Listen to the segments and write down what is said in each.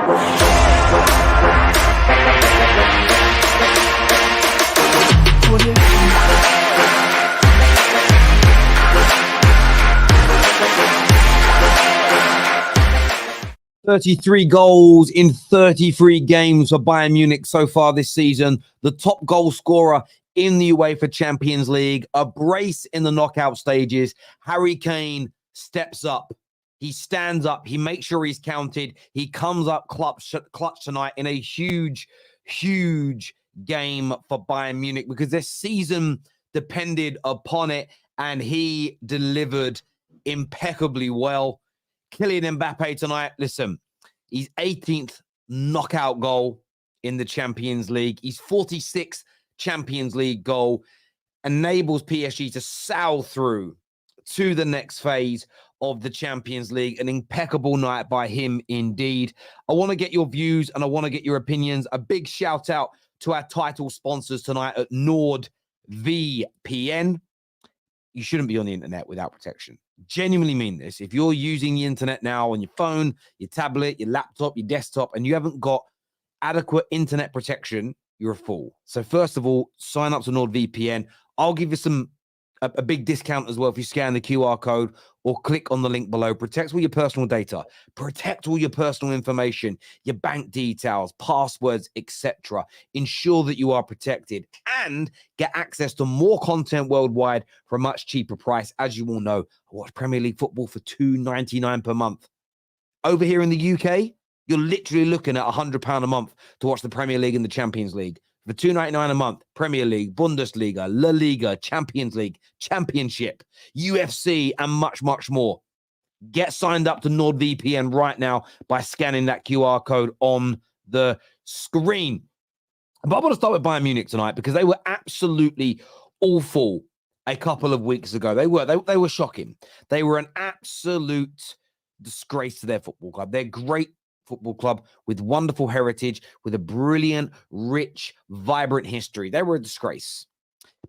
$33 goals in 33 games for Bayern Munich so far this season. The top goal scorer in the UEFA Champions League. A brace in the knockout stages. Harry Kane steps up. He stands up. He makes sure he's counted. He comes up clutch tonight in a huge, huge game for Bayern Munich because their season depended upon it, and he delivered impeccably well. Kylian MBAPPE tonight, listen, he's 18th knockout goal in the Champions League. He's 46th Champions League goal, enables PSG to sail through to the next phase of the Champions League. An impeccable night by him indeed. I want to get your views and I want to get your opinions. A big shout out to our title sponsors tonight at NordVPN. You shouldn't be on the internet without protection. Genuinely mean this. If you're using the internet now on your phone, your tablet, your laptop, your desktop, and you haven't got adequate internet protection, you're a fool. So first of all, sign up to NordVPN. I'll give you a big discount as well if you scan the QR code or click on the link below. Protect all your personal data. Protect all your personal information, your bank details, passwords, etc. Ensure that you are protected and get access to more content worldwide for a much cheaper price. As you all know, I watch Premier League football for $2.99 per month. Over here in the UK, you're literally looking at £100 a month to watch the Premier League and the Champions League. For $2.99 a month, Premier League, Bundesliga, La Liga, Champions League, Championship, UFC, and much, much more. Get signed up to NordVPN right now by scanning that QR code on the screen. But I want to start with Bayern Munich tonight because they were absolutely awful a couple of weeks ago. They were shocking. They were an absolute disgrace to their football club. They're great football club with wonderful heritage, with a brilliant, rich, vibrant history. They were a disgrace.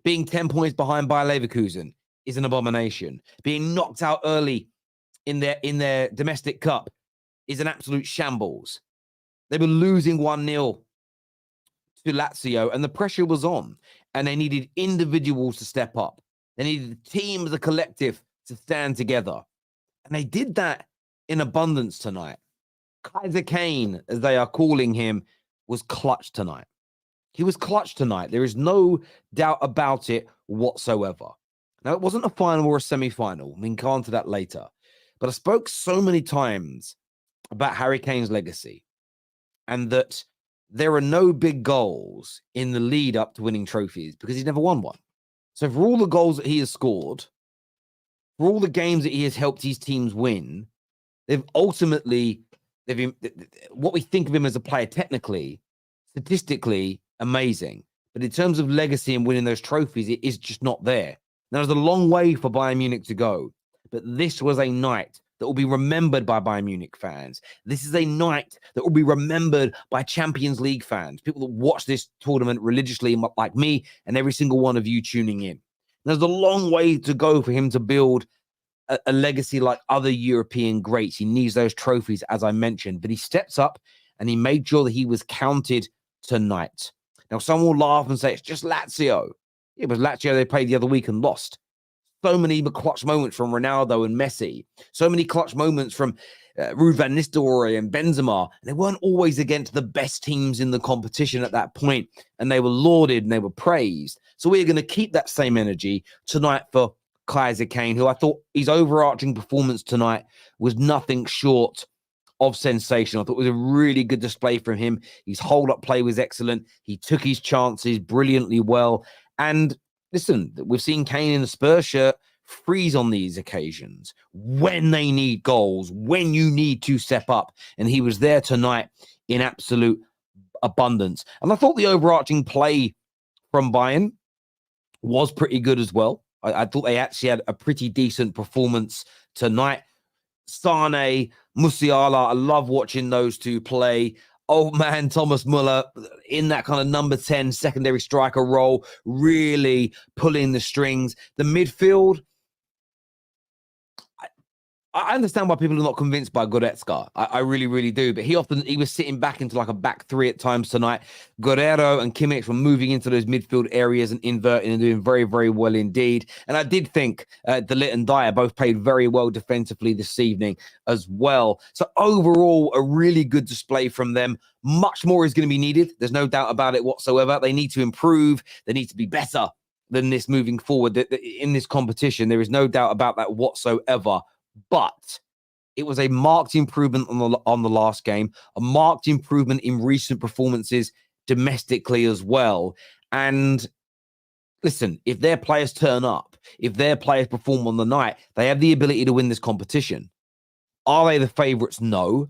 Being 10 points behind Bayer Leverkusen is an abomination. Being knocked out early in their domestic cup is an absolute shambles. They were losing 1-0 to Lazio, and the pressure was on, and they needed individuals to step up. They needed the team as a collective to stand together, and they did that in abundance tonight. Kaiser Kane, as they are calling him, was clutch tonight. He was clutch tonight. There is no doubt about it whatsoever. Now, it wasn't a final or a semi-final. We can come on to that later. But I spoke so many times about Harry Kane's legacy and that there are no big goals in the lead up to winning trophies because he's never won one. So for all the goals that he has scored, for all the games that he has helped his teams win, what we think of him as a player technically, statistically, amazing. But in terms of legacy and winning those trophies, it is just not there. Now, there's a long way for Bayern Munich to go, but this was a night that will be remembered by Bayern Munich fans. This is a night that will be remembered by Champions League fans, people that watch this tournament religiously, like me and every single one of you tuning in. There's a long way to go for him to build a legacy like other European greats. He needs those trophies, as I mentioned, but he steps up and he made sure that he was counted tonight. Now, some will laugh and say, it's just Lazio. It was Lazio they played the other week and lost. So many clutch moments from Ronaldo and Messi. So many clutch moments from Ruud van Nistelrooy and Benzema. And they weren't always against the best teams in the competition at that point, and they were lauded and they were praised. So we're going to keep that same energy tonight for Kaiser Kane, who I thought his overarching performance tonight was nothing short of sensational. I thought it was a really good display from him. His hold-up play was excellent. He took his chances brilliantly well. And listen, we've seen Kane in the Spurs shirt freeze on these occasions when they need goals, when you need to step up. And he was there tonight in absolute abundance. And I thought the overarching play from Bayern was pretty good as well. I thought they actually had a pretty decent performance tonight. Sane, Musiala, I love watching those two play. Old man Thomas Muller in that kind of number 10 secondary striker role, really pulling the strings. The midfield, I understand why people are not convinced by Goretzka. I really, really do. But he was sitting back into like a back three at times tonight. Guerrero and Kimmich were moving into those midfield areas and inverting and doing very, very well indeed. And I did think De Ligt and Dyer both played very well defensively this evening as well. So overall, a really good display from them. Much more is going to be needed. There's no doubt about it whatsoever. They need to improve. They need to be better than this moving forward in this competition. There is no doubt about that whatsoever. But it was a marked improvement on the last game, a marked improvement in recent performances domestically as well. And listen, if their players turn up, if their players perform on the night, they have the ability to win this competition. Are they the favourites? No.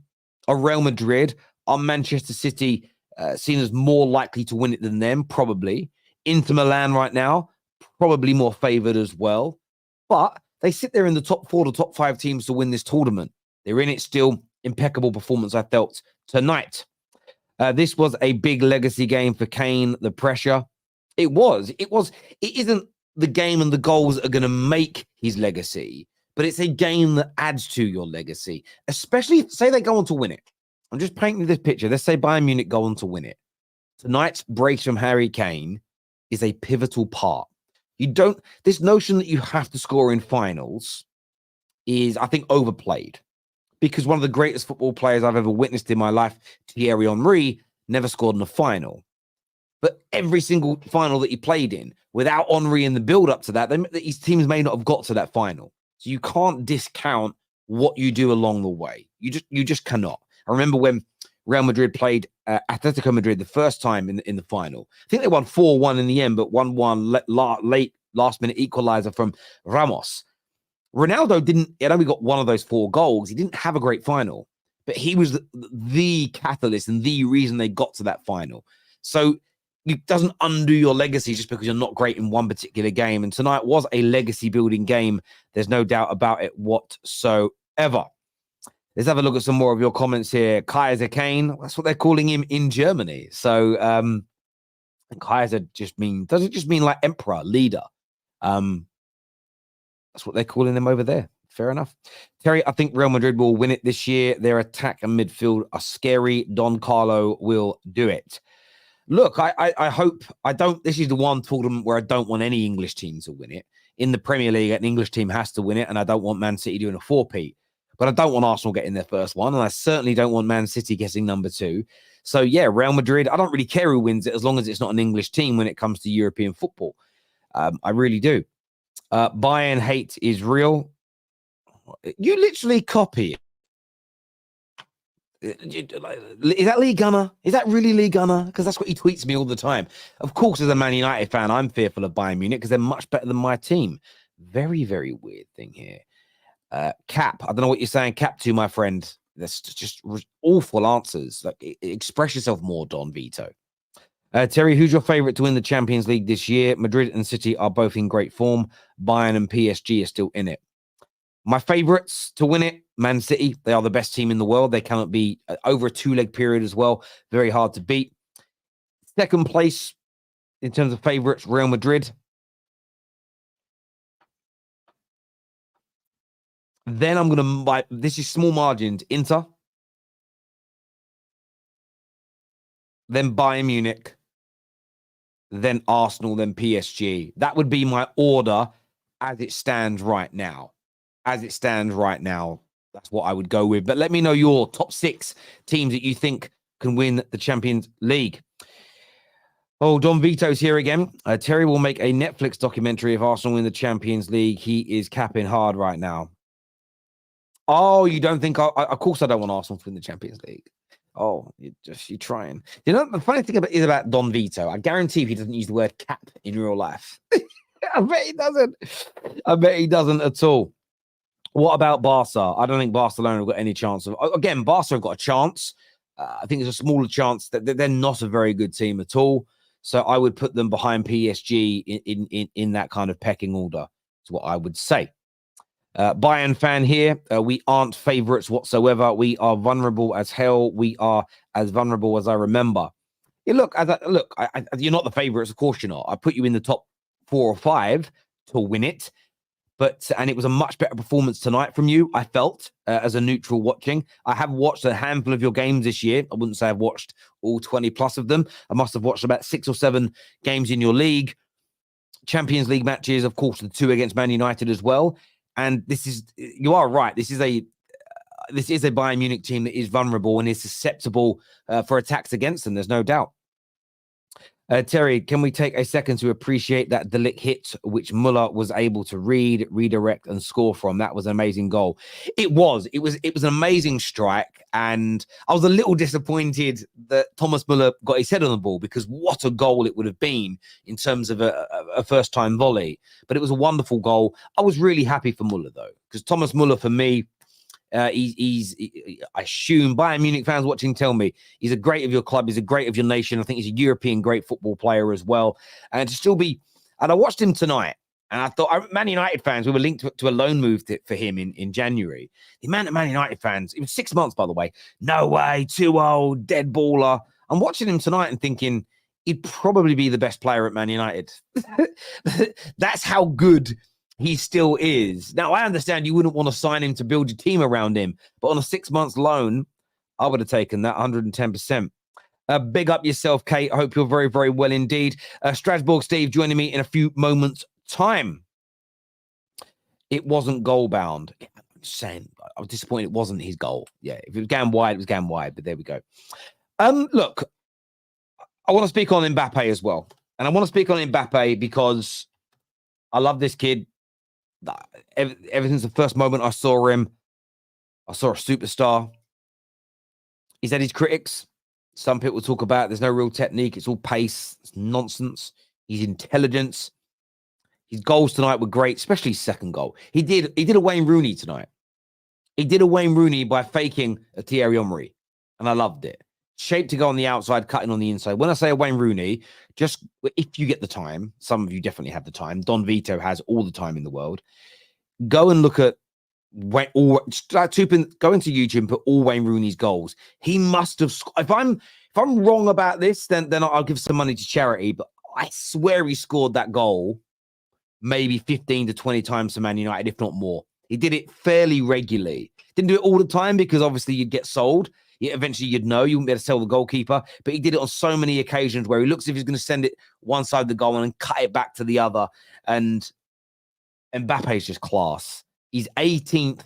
Are Real Madrid, are Manchester City seen as more likely to win it than them? Probably. Inter Milan right now, probably more favoured as well. But they sit there in the top 4 to top 5 teams to win this tournament. They're in it still. Impeccable performance, I felt, tonight. This was a big legacy game for Kane. The pressure. It isn't the game and the goals that are going to make his legacy, but it's a game that adds to your legacy, especially if, say, they go on to win it. I'm just painting this picture. Let's say Bayern Munich go on to win it. Tonight's brace from Harry Kane is a pivotal part. This notion that you have to score in finals is, I think, overplayed, because one of the greatest football players I've ever witnessed in my life, Thierry Henry, never scored in a final. But every single final that he played in, without Henry in the build-up to that, his teams may not have got to that final. So you can't discount what you do along the way. You just cannot. I remember when Real Madrid played Atletico Madrid the first time in the final. I think they won 4-1 in the end, but 1-1 late last-minute equalizer from Ramos. Ronaldo had only got one of those 4 goals. He didn't have a great final, but he was the catalyst and the reason they got to that final. So it doesn't undo your legacy just because you're not great in one particular game. And tonight was a legacy-building game. There's no doubt about it whatsoever. Let's have a look at some more of your comments here. Kaiser Kane, that's what they're calling him in Germany. So Kaiser does it just mean like emperor, leader? That's what they're calling them over there. Fair enough. Terry, I think Real Madrid will win it this year. Their attack and midfield are scary. Don Carlo will do it. Look, I hope this is the one tournament where I don't want any English team to win it. In the Premier League, an English team has to win it, and I don't want Man City doing a 4-peat. But I don't want Arsenal getting their first one, and I certainly don't want Man City getting number 2. So, yeah, Real Madrid, I don't really care who wins it as long as it's not an English team when it comes to European football. I really do. Bayern hate is real. You literally copy it. Is that Lee Gunner? Is that really Lee Gunner? Because that's what he tweets me all the time. Of course, as a Man United fan, I'm fearful of Bayern Munich because they're much better than my team. Very, very weird thing here. Cap, I don't know what you're saying, Cap, to my friend. That's just awful answers. Like, express yourself more, Don Vito. Terry, who's your favorite to win the Champions League this year? Madrid and City are both in great form. Bayern and PSG are still in it. My favorites to win it, Man City. They are the best team in the world. They cannot be over a 2-leg period as well. Very hard to beat. Second place in terms of favorites, Real Madrid. Then I'm going to buy, this is small margins, Inter. Then Bayern Munich. Then Arsenal, then PSG. That would be my order as it stands right now. As it stands right now, that's what I would go with. But let me know your top 6 teams that you think can win the Champions League. Oh, Don Vito's here again. Terry will make a Netflix documentary if Arsenal win the Champions League. He is capping hard right now. Oh, you don't think? Of course, I don't want Arsenal to win the Champions League. Oh, you're trying. You know, the funny thing is about Don Vito, I guarantee he doesn't use the word cap in real life. I bet he doesn't. I bet he doesn't at all. What about Barca? I don't think Barcelona have got any chance of. Again, Barca have got a chance. I think there's a smaller chance that they're not a very good team at all. So I would put them behind PSG in that kind of pecking order. Is what I would say. Bayern fan here. We aren't favourites whatsoever. We are vulnerable as hell. We are as vulnerable as I remember. Yeah, look, you're not the favourites. Of course you're not. I put you in the top 4 or 5 to win it. and it was a much better performance tonight from you, I felt, as a neutral watching. I have watched a handful of your games this year. I wouldn't say I've watched all 20 plus of them. I must have watched about 6 or 7 games in your league. Champions League matches, of course, the 2 against Man United as well. And you are right. This is a Bayern Munich team that is vulnerable and is susceptible for attacks against them. There's no doubt. Terry, can we take a second to appreciate that De Ligt hit, which Muller was able to redirect, and score from? That was an amazing goal. It was an amazing strike, and I was a little disappointed that Thomas Muller got his head on the ball, because what a goal it would have been in terms of a first-time volley. But it was a wonderful goal. I was really happy for Muller, though, because Thomas Muller, for me, I assume Bayern Munich fans watching tell me he's a great of your club, he's a great of your nation. I think he's a European great football player as well. And to still be, and I watched him tonight, and I thought, Man United fans, we were linked to a loan move for him in January. The amount of Man United fans, it was 6 months, by the way. No way, too old, dead baller. I'm watching him tonight and thinking he'd probably be the best player at Man United. That's how good he still is. Now, I understand you wouldn't want to sign him to build your team around him, but on a 6 months loan, I would have taken that 110%. Big up yourself, Kate. I hope you're very, very well indeed. Strasbourg Steve joining me in a few moments' time. It wasn't goal bound. I'm saying, I was disappointed it wasn't his goal. Yeah, if it was going wide, it was going wide, but there we go. Look, I want to speak on MBAPPE as well. And I want to speak on MBAPPE because I love this kid. Ever since the first moment I saw him, I saw a superstar. He's had his critics. Some people talk about there's no real technique. It's all pace. It's nonsense. His intelligence. His goals tonight were great, especially his second goal. He did a Wayne Rooney tonight. He did a Wayne Rooney by faking a Thierry Henry, and I loved it. Shaped to go on the outside, cutting on the inside. When I say a Wayne Rooney, just if you get the time, some of you definitely have the time. Don Vito has all the time in the world. Go and look at go into YouTube and put all Wayne Rooney's goals. He must have. If I'm wrong about this, then I'll give some money to charity. But I swear he scored that goal maybe 15 to 20 times for Man United, if not more. He did it fairly regularly. Didn't do it all the time because obviously you'd get sold. Eventually you'd know you wouldn't be able to sell the goalkeeper, but he did it on so many occasions where he looks as if he's going to send it one side of the goal and then cut it back to the other. And Mbappe is just class. His 18th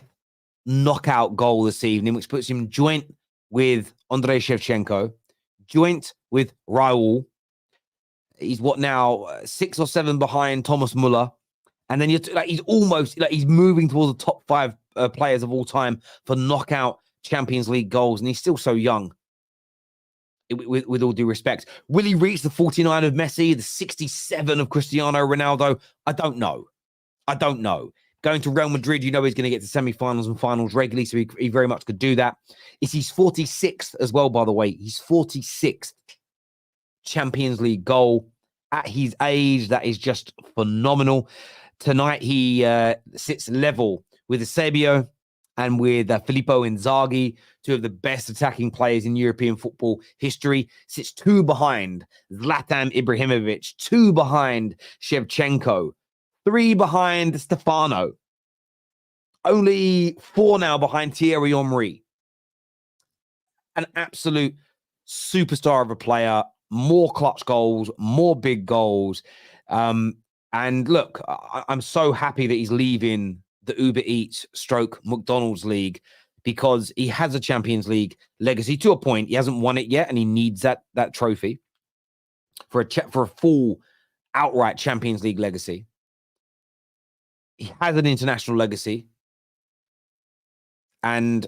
knockout goal this evening, which puts him joint with Andrei Shevchenko, joint with Raul. He's what now 6 or 7 behind Thomas Muller, and then he's almost he's moving towards the top 5 players of all time for knockout Champions League goals, and he's still so young. With all due respect, will he reach the 49 of Messi, the 67 of Cristiano Ronaldo? I don't know. Going to Real Madrid, you know he's going to get to semi-finals and finals regularly, so he very much could do that. It's his 46th as well, by the way. His 46th Champions League goal at his age. That is just phenomenal. Tonight, he sits level with Eusebio and with Filippo Inzaghi, 2 of the best attacking players in European football history. Sits 2 behind Zlatan Ibrahimovic, 2 behind Shevchenko, 3 behind Stefano. Only 4 now behind Thierry Henry. An absolute superstar of a player. More clutch goals, more big goals. And look, I'm so happy that he's leaving the Uber Eats / McDonald's league, because he has a Champions League legacy to a point. He hasn't won it yet, and he needs that trophy for a full outright Champions League legacy. He has an international legacy, and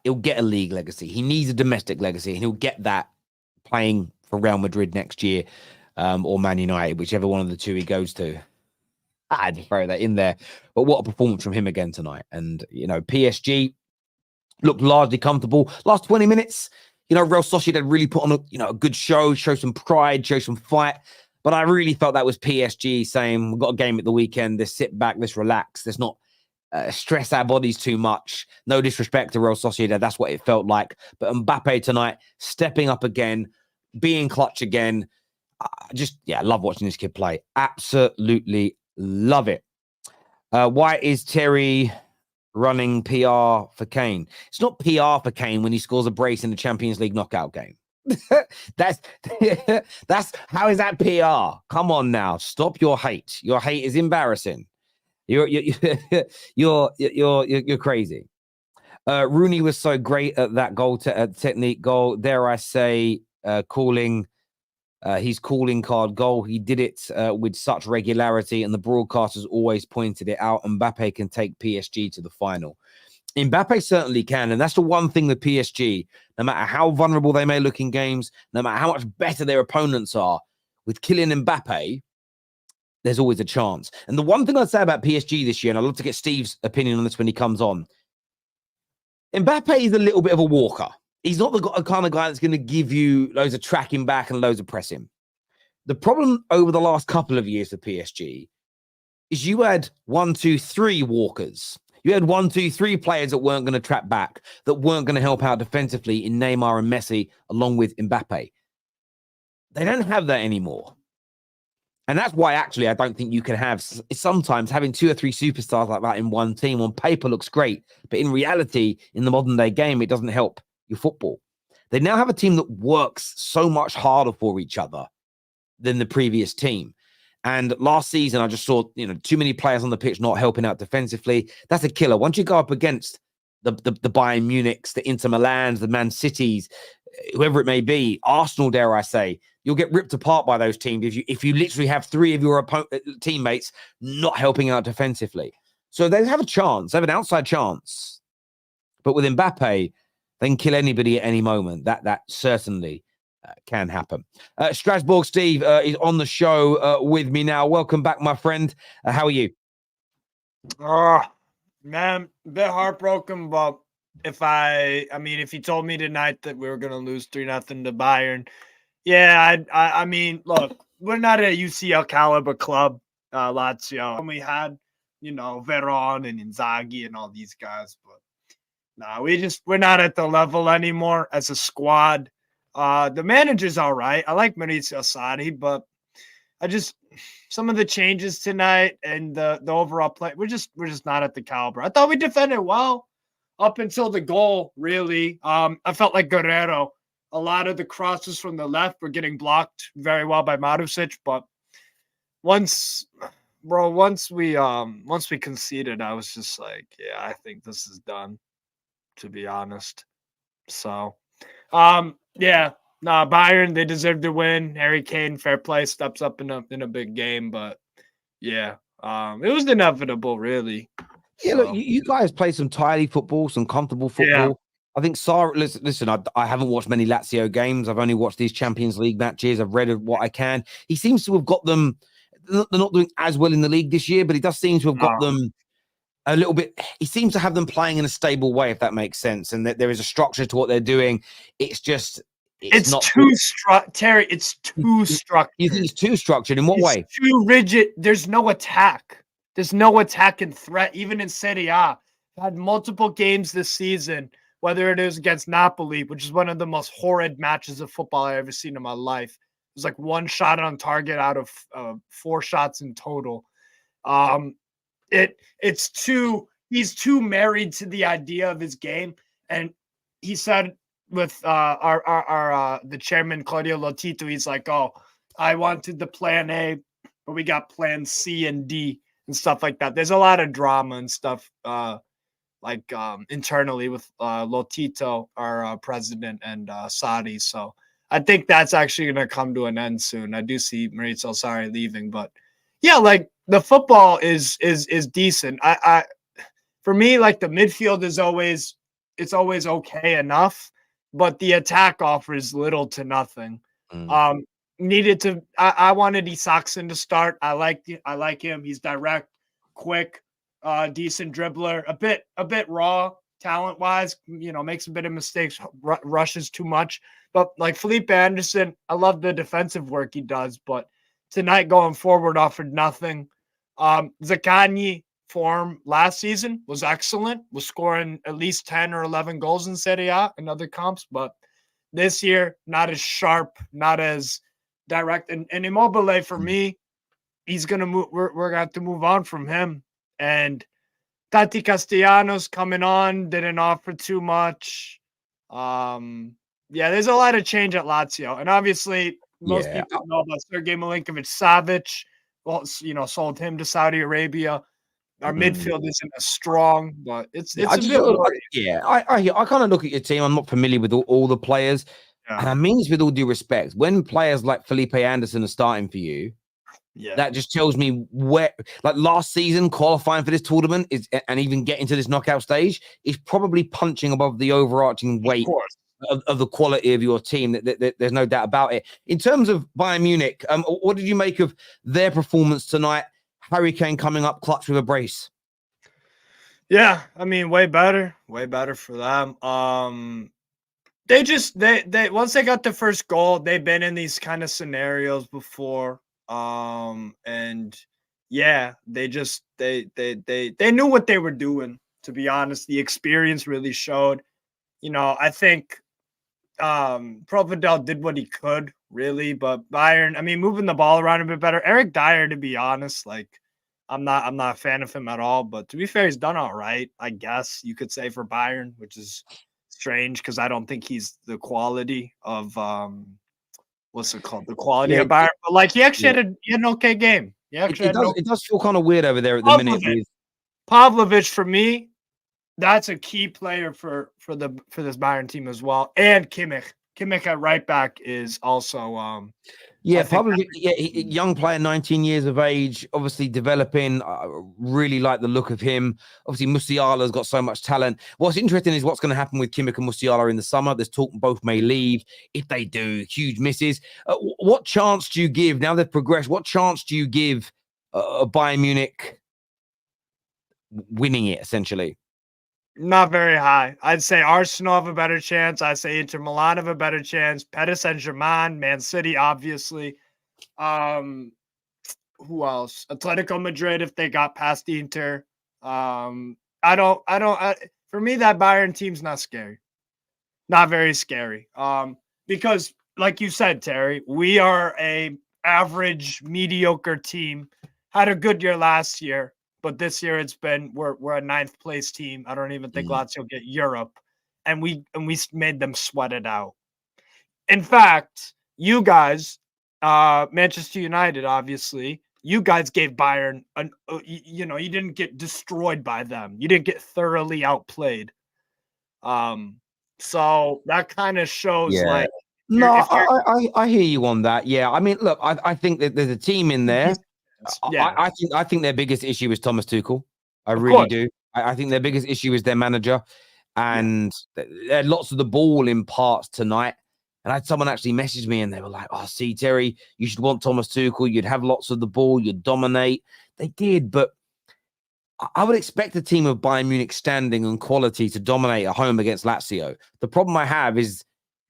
he'll get a league legacy. He needs a domestic legacy, and he'll get that playing for Real Madrid next year, or Man United, whichever one of the 2 he goes to. I'd throw that in there. But what a performance from him again tonight. And, PSG looked largely comfortable. Last 20 minutes, Real Sociedad really put on a good show, show some pride, show some fight. But I really felt that was PSG saying, we've got a game at the weekend. Let's sit back, let's relax. Let's not stress our bodies too much. No disrespect to Real Sociedad. That's what it felt like. But Mbappe tonight, stepping up again, being clutch again. I love watching this kid play. Absolutely love it. Why is Terry running PR for Kane? It's not PR for Kane when he scores a brace in the Champions League knockout game. that's how is that PR? Come on now, stop your hate. Your hate is embarrassing. You're crazy. Rooney was so great at that goal technique goal. Dare I say, calling his calling card goal. He did it with such regularity, and the broadcasters always pointed it out. Mbappe can take PSG to the final. Mbappe certainly can, and that's the one thing with PSG, no matter how vulnerable they may look in games, no matter how much better their opponents are, with Kylian Mbappe, there's always a chance. And the one thing I'd say about PSG this year, and I'd love to get Steve's opinion on this when he comes on, Mbappe is a little bit of a walker. He's not the kind of guy that's going to give you loads of tracking back and loads of pressing. The problem over the last couple of years for PSG is you had 1, 2, 3 walkers. You had 1, 2, 3 players that weren't going to track back, that weren't going to help out defensively in Neymar and Messi, along with Mbappe. They don't have that anymore. And that's why, actually, I don't think you can have, sometimes having 2 or 3 superstars like that in one team on paper looks great. But in reality, in the modern day game, it doesn't help your football. They now have a team that works so much harder for each other than the previous team. And last season, I just saw, too many players on the pitch not helping out defensively. That's a killer. Once you go up against the Bayern Munichs, the Inter Milans, the Man Cities, whoever it may be, Arsenal, dare I say, you'll get ripped apart by those teams if you literally have 3 of your teammates not helping out defensively. So they have a chance. They have an outside chance. But with Mbappe, they can kill anybody at any moment. That certainly can happen. Strasbourg Steve is on the show with me now. Welcome back, my friend. How are you? Oh, man, a bit heartbroken, but if you told me tonight that we were going to lose 3-0 to Bayern, yeah, I mean, look, we're not a UCL caliber club, Lazio. And we had, Veron and Inzaghi and all these guys, but no, we're not at the level anymore as a squad. The manager's all right. I like Real Sociedad, but some of the changes tonight and the overall play, we're just not at the caliber. I thought we defended well up until the goal, really. I felt like Guerrero, a lot of the crosses from the left were getting blocked very well by Marusic, but once we conceded, I was just like, yeah, I think this is done, to be honest. So, yeah, Bayern, they deserve to win. Harry Kane, fair play, steps up in a big game, but yeah, it was inevitable, really. Yeah, So, look, you guys play some tidy football, some comfortable football. Yeah. I think listen, I haven't watched many Lazio games. I've only watched these Champions League matches. I've read what I can. He seems to have got them. They're not doing as well in the league this year, but he does seem to have got them a little bit. He seems to have them playing in a stable way, if that makes sense, and that there is a structure to what they're doing. It's just it's not too Terry. It's too structured. You think it's too structured? In what way? Too rigid. There's no attack. There's no attack and threat. Even in Serie A, I've had multiple games this season, whether it is against Napoli, which is one of the most horrid matches of football I've ever seen in my life. It was like 1 shot on target out of 4 shots in total. He's too married to the idea of his game. And he said with the chairman, Claudio Lotito, he's like, oh, I wanted the plan A, but we got plan C and D and stuff like that. There's a lot of drama and stuff internally with Lotito, our president, and Sadi. So I think that's actually going to come to an end soon. I do see Maurizio Sarri leaving, but yeah, like the football is decent. For me, like the midfield is always okay enough, but the attack offers little to nothing. I wanted Isaksen to start. I like him. He's direct, quick, decent dribbler, a bit raw talent wise, makes a bit of mistakes, rushes too much. But like Felipe Anderson, I love the defensive work he does, but tonight going forward offered nothing. Zaccagni form last season was excellent, was scoring at least 10 or 11 goals in Serie A and other comps, but this year, not as sharp, not as direct. And Immobile, for me, he's going to move. We're going to have to move on from him. And Tati Castellanos coming on, didn't offer too much. Yeah, there's a lot of change at Lazio. And obviously, most people know about Sergei Milinkovic-Savic. Well, sold him to Saudi Arabia. Our midfield isn't as strong, but it's a bit worrying. I kind of look at your team. I'm not familiar with all the players. Yeah. And I mean this with all due respect. When players like Felipe Anderson are starting for you, that just tells me where, like last season, qualifying for this tournament and even getting to this knockout stage is probably punching above the overarching weight of the quality of your team. There's no doubt about it. In terms of Bayern Munich, what did you make of their performance tonight? Harry Kane coming up clutch with a brace. Yeah, I mean, way better for them. They once they got the first goal, they've been in these kind of scenarios before. And yeah, they knew what they were doing, to be honest. The experience really showed. I think Provedel did what he could, really, but Bayern, I mean, moving the ball around a bit better. Eric Dyer, to be honest, like I'm not a fan of him at all, but to be fair, he's done all right, I guess you could say, for Bayern, which is strange because I don't think he's the quality of what's it called? The quality of Bayern. But like he actually had an okay game. It does feel kind of weird over there at the minute. Pavlovic, for me, that's a key player for this Bayern team as well. And Kimmich at right back is also probably young player, 19 years of age, obviously developing. I really like the look of him. Obviously, Musiala's got so much talent. What's interesting is what's going to happen with Kimmich and Musiala in the summer. There's talk both may leave. If they do, huge misses. What chance do you give, now they've progressed, what chance do you give Bayern Munich winning it, essentially? Not very high. I'd say Arsenal have a better chance. I'd say Inter Milan have a better chance. Paris Saint-Germain, Man City, obviously. Who else? Atletico Madrid, if they got past the Inter. For me, that Bayern team's not scary. Not very scary. Because like you said, Terry, we are a average, mediocre team. Had a good year last year. But this year we're a 9th place team. I don't even think Lazio get Europe, and we made them sweat it out. In fact, you guys, Manchester United, obviously, you guys gave Bayern you didn't get destroyed by them. You didn't get thoroughly outplayed. So that kind of shows like. No, I hear you on that. Yeah, I mean, look, I think that there's a team in there. Yeah, I think their biggest issue is Thomas Tuchel. I really do. I think their biggest issue is their manager, and they had lots of the ball in parts tonight. And I had someone actually message me, and they were like, "Oh, see, Terry, you should want Thomas Tuchel. You'd have lots of the ball. You'd dominate." They did, but I would expect a team of Bayern Munich standing and quality to dominate at home against Lazio. The problem I have is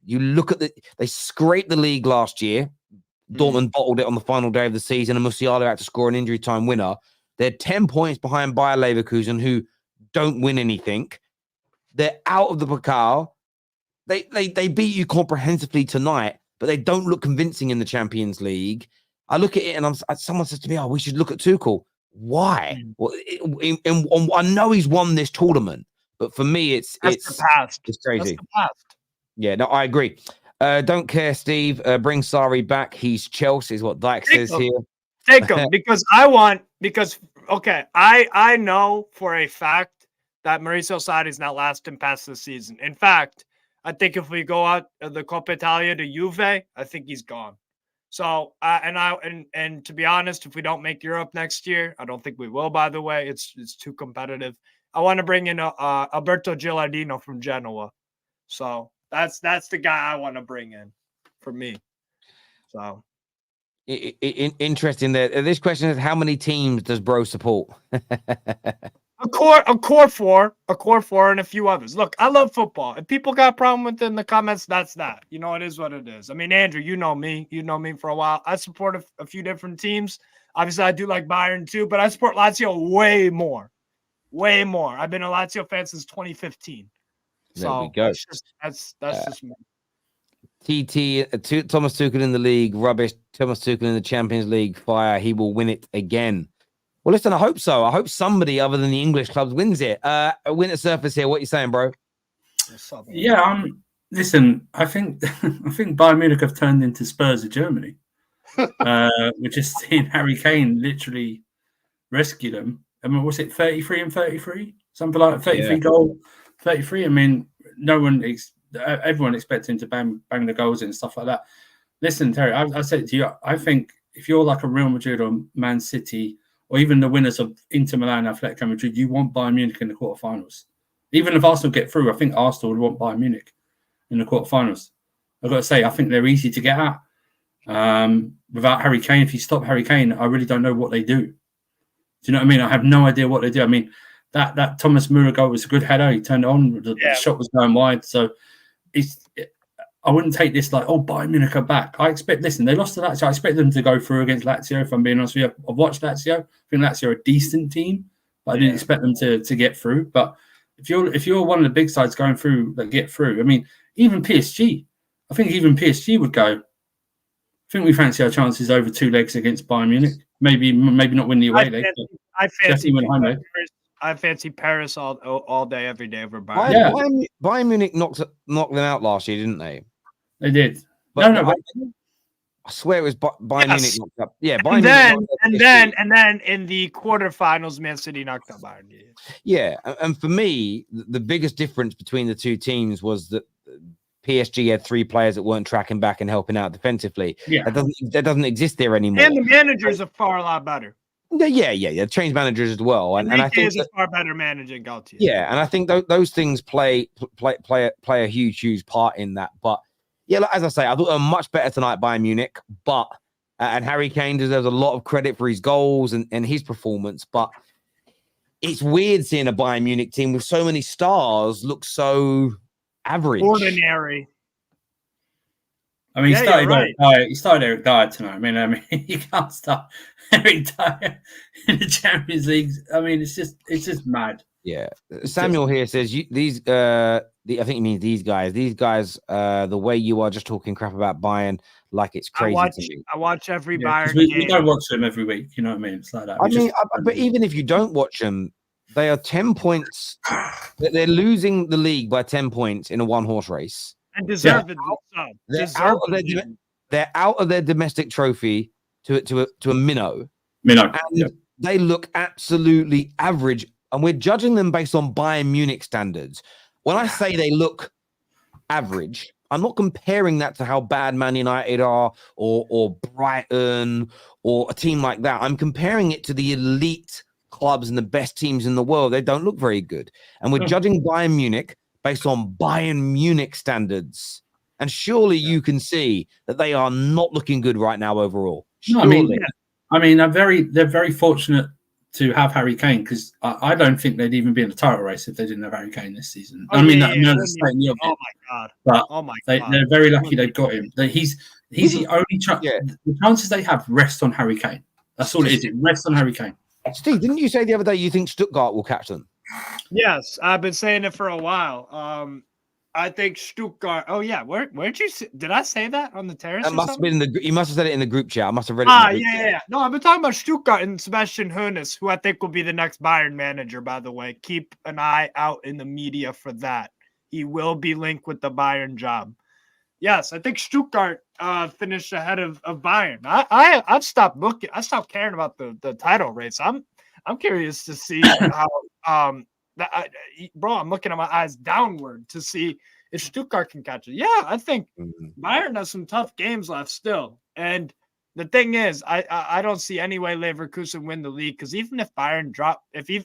you look at they scraped the league last year. Dortmund bottled it on the final day of the season, and Musiala had to score an injury time winner. They're 10 points behind Bayer Leverkusen, who don't win anything. They're out of the Pokal. They beat you comprehensively tonight, but they don't look convincing in the Champions League. I look at it, and someone says to me, "Oh, we should look at Tuchel." Why? Well, I know he's won this tournament, but for me, it's the past. It's crazy. That's the past. Yeah, no, I agree. Don't care, Steve. Bring Sarri back. He's Chelsea, is what Dyke says here. Take him because I know for a fact that Real Sociedad is not lasting past the season. In fact, I think if we go out of the Coppa Italia to Juve, I think he's gone. So, and to be honest, if we don't make Europe next year, I don't think we will. By the way, it's too competitive. I want to bring in Alberto Gilardino from Genoa. So that's the guy I want to bring in for me. So interesting that this question is, how many teams does Bro support? A core four, and a few others. Look, I love football. If people got a problem with it in the comments, that's that. It is what it is. I mean, Andrew, you know me for a while. I support a few different teams. Obviously, I do like Bayern too, but I support Lazio way more. I've been a Lazio fan since 2015. There we go. That's just me. Thomas Tuchel in the league, rubbish. Thomas Tuchel in the Champions League, fire. He will win it again. Well, listen, I hope so. I hope somebody other than the English clubs wins it. Winter Surface here. What are you saying, bro? Yeah, listen, I think Bayern Munich have turned into Spurs of Germany. We're just seeing Harry Kane literally rescue them. I mean, was it 33 and 33? Something like 33 goal, 33. I mean, everyone expects him to bang the goals and stuff like that. Listen, Terry, I said it to you. I think if you're like a Real Madrid or Man City, or even the winners of Inter Milan, Atletico Madrid, you want Bayern Munich in the quarterfinals. Even if Arsenal get through, I think Arsenal would want Bayern Munich in the quarterfinals. I've got to say, I think they're easy to get at. Without Harry Kane, if you stop Harry Kane, I really don't know what they do. Do you know what I mean? I have no idea what they do. I mean, that Thomas Müller goal was a good header. He turned it on. The shot was going wide. So I wouldn't take this like, oh, Bayern Munich are back. Listen, they lost to Lazio. I expect them to go through against Lazio, if I'm being honest with you. I've watched Lazio. I think Lazio are a decent team, but I didn't expect them to get through. But if you're one of the big sides going through that get through, I mean, even PSG, I think even PSG would go, I think we fancy our chances over 2 legs against Bayern Munich. Maybe not win the away leg. I fancy Paris all day, every day over Bayern. Yeah. Bayern Munich knocked them out last year, didn't they? They did. But I swear it was Bayern Munich knocked up. Yeah, Bayern and then in the quarterfinals, Man City knocked out Bayern. Yeah, and for me, the biggest difference between the two teams was that PSG had 3 players that weren't tracking back and helping out defensively. Yeah, that doesn't exist there anymore. And the managers are far a lot better. Yeah. Change managers as well, and I think is a far better manager than Galtier. Yeah, and I think those things play a huge part in that. But yeah, as I say, I thought they were much better tonight, Bayern Munich. But and Harry Kane deserves a lot of credit for his goals and his performance. But it's weird seeing a Bayern Munich team with so many stars look so average, ordinary. I mean, he started Eric Dyer tonight. I mean, you can't start Eric Dyer in the Champions League. I mean, it's just mad. Yeah. Samuel here says I think he means these guys. These guys, the way you are just talking crap about Bayern, like it's crazy to me. I watch every Bayern game. We don't watch them every week. You know what I mean? It's like that. But even if you don't watch them, they are 10 points. They're losing the league by 10 points in a one-horse race. And deservedly so. They're out of their domestic trophy to a minnow. And they look absolutely average. And we're judging them based on Bayern Munich standards. When I say they look average, I'm not comparing that to how bad Man United are or Brighton or a team like that. I'm comparing it to the elite clubs and the best teams in the world. They don't look very good. And we're judging Bayern Munich based on Bayern Munich standards. And surely you can see that they are not looking good right now overall. Surely. No, I mean, they're very fortunate to have Harry Kane, because I don't think they'd even be in the title race if they didn't have Harry Kane this season. Oh my God. But they're very lucky they've got him. He's the only chance. Yeah. The chances they have rest on Harry Kane. That's all it is. It rests on Harry Kane. Steve, didn't you say the other day you think Stuttgart will catch them? Yes, I've been saying it for a while. I think Stuttgart. Oh yeah, where'd you? Did I say that on the terrace? That must have been you must have said it in the group chat. I must have read it. Yeah. No, I've been talking about Stuttgart and Sebastian Hoeneß, who I think will be the next Bayern manager. By the way, keep an eye out in the media for that. He will be linked with the Bayern job. Yes, I think Stuttgart finished ahead of Bayern. I've stopped looking. I stopped caring about the title race. I'm curious to see how I'm looking at my eyes downward to see if Stuttgart can catch it. Yeah, I think Bayern has some tough games left still. And the thing is, I don't see any way Leverkusen win the league, because even if Bayern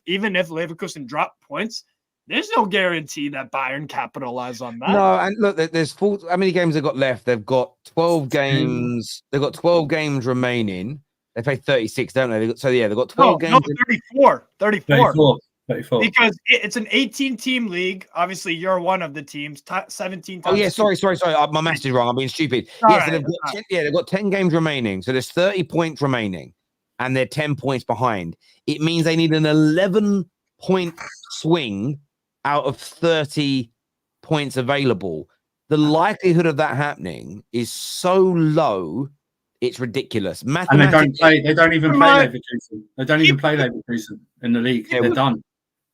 even if Leverkusen drop points, there's no guarantee that Bayern capitalize on that. No, and look, there's how many games they've got left? They've got 12 games. They've got 12 games remaining. They play 36, don't they? They've got 12 games. No, 34. 34. Because it's an 18-team league. Obviously, you're one of the teams. 17 times. Oh, yeah, sorry. My math is wrong. I'm being stupid. They've got 10 games remaining. So there's 30 points remaining, and they're 10 points behind. It means they need an 11-point swing out of 30 points available. The likelihood of that happening is so low. It's ridiculous. And they don't play. They don't even play Right. Leverkusen. They don't even play Leverkusen in the league. They're done.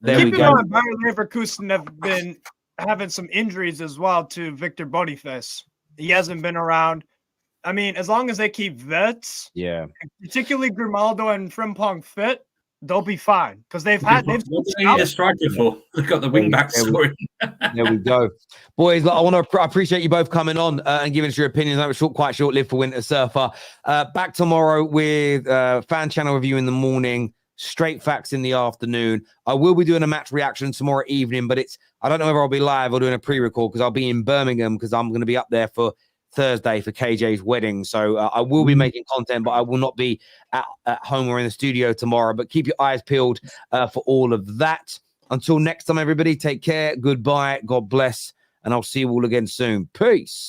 There we Keep in go. mind, Bayern Leverkusen have been having some injuries as well to Victor Boniface. He hasn't been around. I mean, as long as they keep vets, particularly Grimaldo and Frimpong fit, they'll be fine because they've What do they need a striker for? They've got the wing back scoring. There we go, boys. I appreciate you both coming on and giving us your opinions. That was quite short-lived for Winter Surfer. Back tomorrow with fan channel review in the morning, straight facts in the afternoon. I will be doing a match reaction tomorrow evening, but I don't know whether I'll be live or doing a pre-record because I'll be in Birmingham because I'm going to be up there for Thursday for KJ's wedding. So I will be making content, but I will not be at home or in the studio tomorrow. But keep your eyes peeled for all of that. Until next time, everybody, take care. Goodbye. God bless. And I'll see you all again soon. Peace.